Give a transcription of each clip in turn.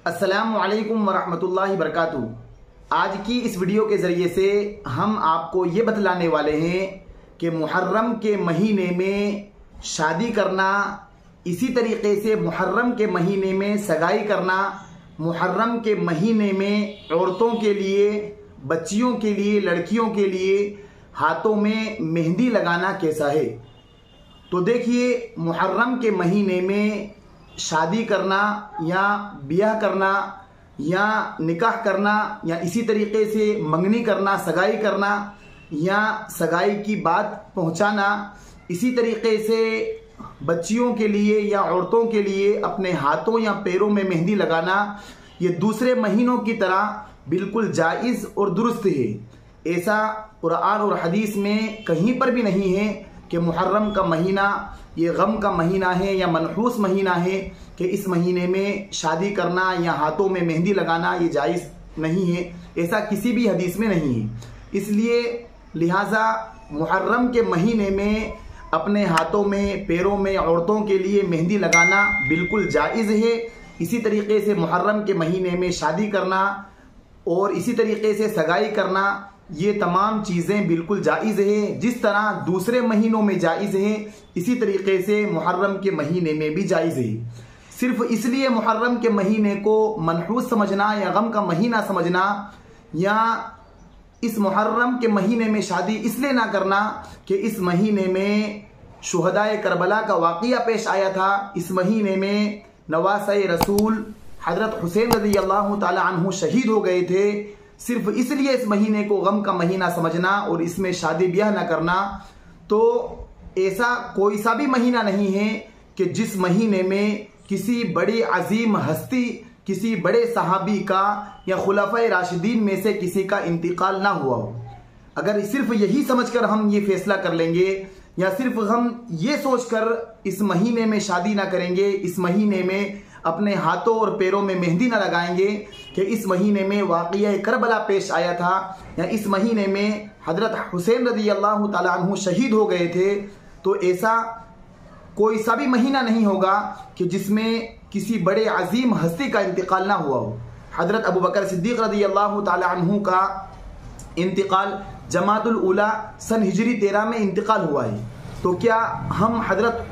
अस्सलामु अलैकुम वरहमतुल्लाहि वबरकातुहू। आज की इस वीडियो के ज़रिए से हम आपको ये बतलाने वाले हैं कि मुहर्रम के महीने में शादी करना, इसी तरीके से मुहर्रम के महीने में सगाई करना, मुहर्रम के महीने में औरतों के लिए, बच्चियों के लिए, लड़कियों के लिए हाथों में मेहंदी लगाना कैसा है। तो देखिए, मुहर्रम के महीने में शादी करना या ब्याह करना या निकाह करना या इसी तरीके से मंगनी करना, सगाई करना या सगाई की बात पहुंचाना, इसी तरीके से बच्चियों के लिए या औरतों के लिए अपने हाथों या पैरों में मेहंदी लगाना, ये दूसरे महीनों की तरह बिल्कुल जायज़ और दुरुस्त है। ऐसा कुरान और हदीस में कहीं पर भी नहीं है कि मुहर्रम का महीना ये गम का महीना है या मनहूस महीना है कि इस महीने में शादी करना या हाथों में मेहंदी लगाना ये जायज़ नहीं है। ऐसा किसी भी हदीस में नहीं है। इसलिए लिहाजा मुहर्रम के महीने में अपने हाथों में, पैरों में औरतों के लिए मेहंदी लगाना बिल्कुल जायज़ है। इसी तरीके से मुहर्रम के महीने में शादी करना और इसी तरीके से सगाई करना, ये तमाम चीज़ें बिल्कुल जायज़ है। जिस तरह दूसरे महीनों में जायज़ है, इसी तरीके से मुहर्रम के महीने में भी जायज़ है। सिर्फ इसलिए मुहर्रम के महीने को मनहूस समझना या गम का महीना समझना या इस मुहर्रम के महीने में शादी इसलिए ना करना कि इस महीने में शुहदाए करबला का वाक़िया पेश आया था। इस महीने में नवासे रसूल हज़रत हुसैन रज़ियल्लाहु ताला अन्हु शहीद हो गए थे। सिर्फ इसलिए इस महीने को गम का महीना समझना और इसमें शादी ब्याह न करना, तो ऐसा कोई सा भी महीना नहीं है कि जिस महीने में किसी बड़ी अजीम हस्ती, किसी बड़े सहाबी का या खुलाफाए राशिदीन में से किसी का इंतकाल ना हुआ हो। अगर सिर्फ यही समझकर हम ये फैसला कर लेंगे या सिर्फ हम ये सोचकर इस महीने में शादी ना करेंगे, इस महीने में अपने हाथों और पैरों में मेहंदी ना लगाएंगे कि इस महीने में वाक़िया करबला पेश आया था या इस महीने में हज़रत हुसैन रज़ियल्लाहु ताला अन्हु शहीद हो गए थे, तो ऐसा कोई सा भी महीना नहीं होगा कि जिसमें किसी बड़े अजीम हस्ती का इंतकाल ना हुआ हो। हज़रत अबू बकर सिद्दीक़ रज़ियल्लाहु ताला अन्हु का इंतकाल जमातुल ऊला सन हिजरी 13 में इंतकाल हुआ है। तो क्या हम हज़रत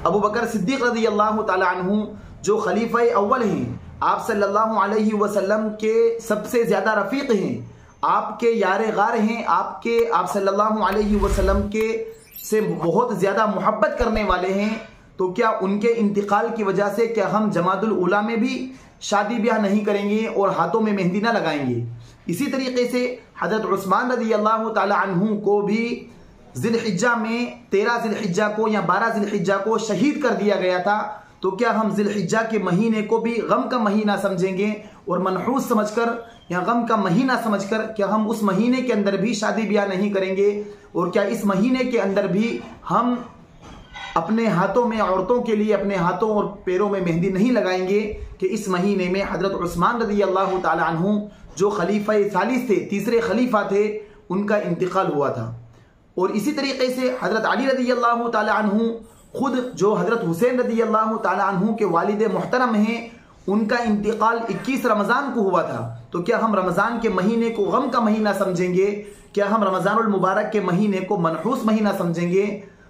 अबू बकर सिद्दीक़ रज़ियल्लाहु ताला अन्हु जो खलीफा अव्वल हैं, आप सल्लल्लाहु अलैहि वसल्लम के सबसे ज़्यादा रफ़ीक़ हैं, आपके यारे गार हैं, आप सल्लल्लाहु अलैहि वसल्लम के से बहुत ज़्यादा मोहब्बत करने वाले हैं, तो क्या उनके इंतकाल की वजह से क्या हम जमातुल ऊला में भी शादी ब्याह नहीं करेंगे और हाथों में मेहंदी ना लगाएंगे। इसी तरीके से हज़रत उस्मान रज़ियल्लाहु ताला अन्हु को भी ज़िलहिज्जा में 13 ज़िलहिज्जा को या 12 ज़िलहिज्जा को शहीद कर दिया गया था। तो क्या हम ज़िलहिज्जा के महीने को भी गम का महीना समझेंगे और मनहूस समझकर या गम का महीना समझकर क्या हम उस महीने के अंदर भी शादी ब्याह नहीं करेंगे और क्या इस महीने के अंदर भी हम अपने हाथों में औरतों के लिए अपने हाथों और पैरों में मेहंदी नहीं लगाएंगे कि इस महीने में हज़रत उस्मान रज़ियल्लाहु ताला अन्हु जो खलीफा सालिस थे, तीसरे खलीफा थे, उनका इंतकाल हुआ था। और इसी तरीके से हज़रत अली रज़ियल्लाहु ताला अन्हु खुद जो हज़रत हुसैन रज़ियल्लाहु ताला अन्हु के वालिद मोहतरम हैं, उनका इंतकाल 21 रमज़ान को हुआ था। तो क्या हम रमज़ान के महीने को गम का महीना समझेंगे? क्या हम रमज़ानुल मुबारक के महीने को मनहूस महीना समझेंगे?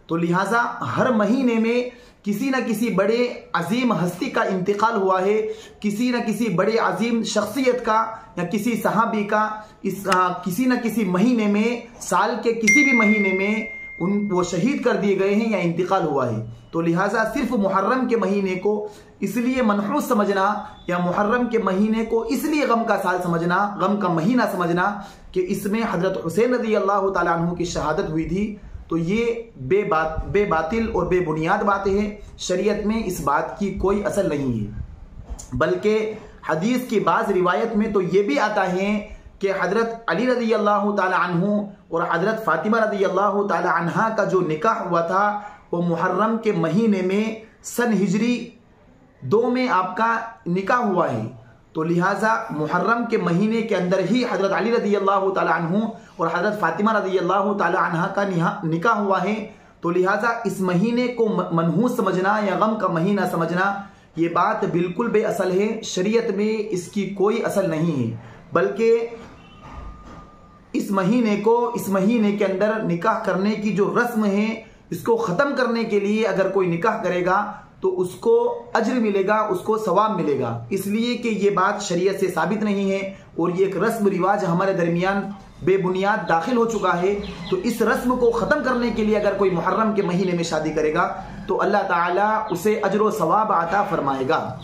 तो लिहाजा हर महीने में किसी न किसी बड़े अजीम हस्ती का इंतकाल हुआ है, किसी न किसी बड़े अजीम शख्सियत का या किसी सहाबी का किसी न किसी महीने में, साल के किसी भी महीने में वो शहीद कर दिए गए हैं या इंतकाल हुआ है। तो लिहाजा सिर्फ मुहर्रम के महीने को इसलिए मनहूस समझना या मुहर्रम के महीने को इसलिए गम का साल समझना, गम का महीना समझना कि इसमें हज़रत हुसैन रज़ियल्लाहु ताला अन्हु की शहादत हुई थी, तो ये बेबातिल और बेबुनियाद बातें हैं। शरीयत में इस बात की कोई असल नहीं है। बल्कि हदीस की बाज़ रिवायत में तो ये भी आता है कि हज़रत अली रज़ियल्लाहु ताला अन्हु और हज़रत फ़ातिमा रज़ियल्लाहु ताला अन्हा का जो निकाह हुआ था वो मुहर्रम के महीने में सन हिजरी 2 में आपका निकाह हुआ है। तो लिहाजा मुहर्रम के महीने के अंदर ही हज़रत अली रज़ियल्लाहु ताला अन्हु और हज़रत फ़ातिमा रज़ियल्लाहु ताला अन्हा का निकाह हुआ है। तो लिहाजा इस महीने को मनहूस समझना या गम का महीना समझना ये बात बिल्कुल बेअसल है। शरीयत में इसकी कोई असल नहीं है, बल्कि इस महीने के अंदर निकाह करने की जो रस्म है, इसको ख़त्म करने के लिए अगर कोई निकाह करेगा तो उसको अज्र मिलेगा, उसको सवाब मिलेगा। इसलिए कि ये बात शरीयत से साबित नहीं है और ये एक रस्म रिवाज हमारे दरमियान बेबुनियाद दाखिल हो चुका है। तो इस रस्म को ख़त्म करने के लिए अगर कोई मुहर्रम के महीने में शादी करेगा तो अल्लाह ताला उसे अज्र व सवाब अता फरमाएगा।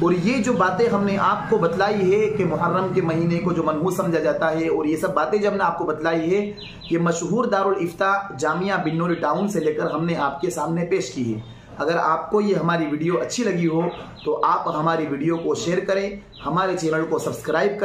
और ये जो बातें हमने आपको बतलाई है कि मुहर्रम के महीने को जो मनहूस समझा जाता है, और ये सब बातें जब हमने आपको बतलाई है, ये मशहूर दारुल इफ्ता जामिया बिन्नूर टाउन से लेकर हमने आपके सामने पेश की है। अगर आपको ये हमारी वीडियो अच्छी लगी हो तो आप हमारी वीडियो को शेयर करें, हमारे चैनल को सब्सक्राइब करें।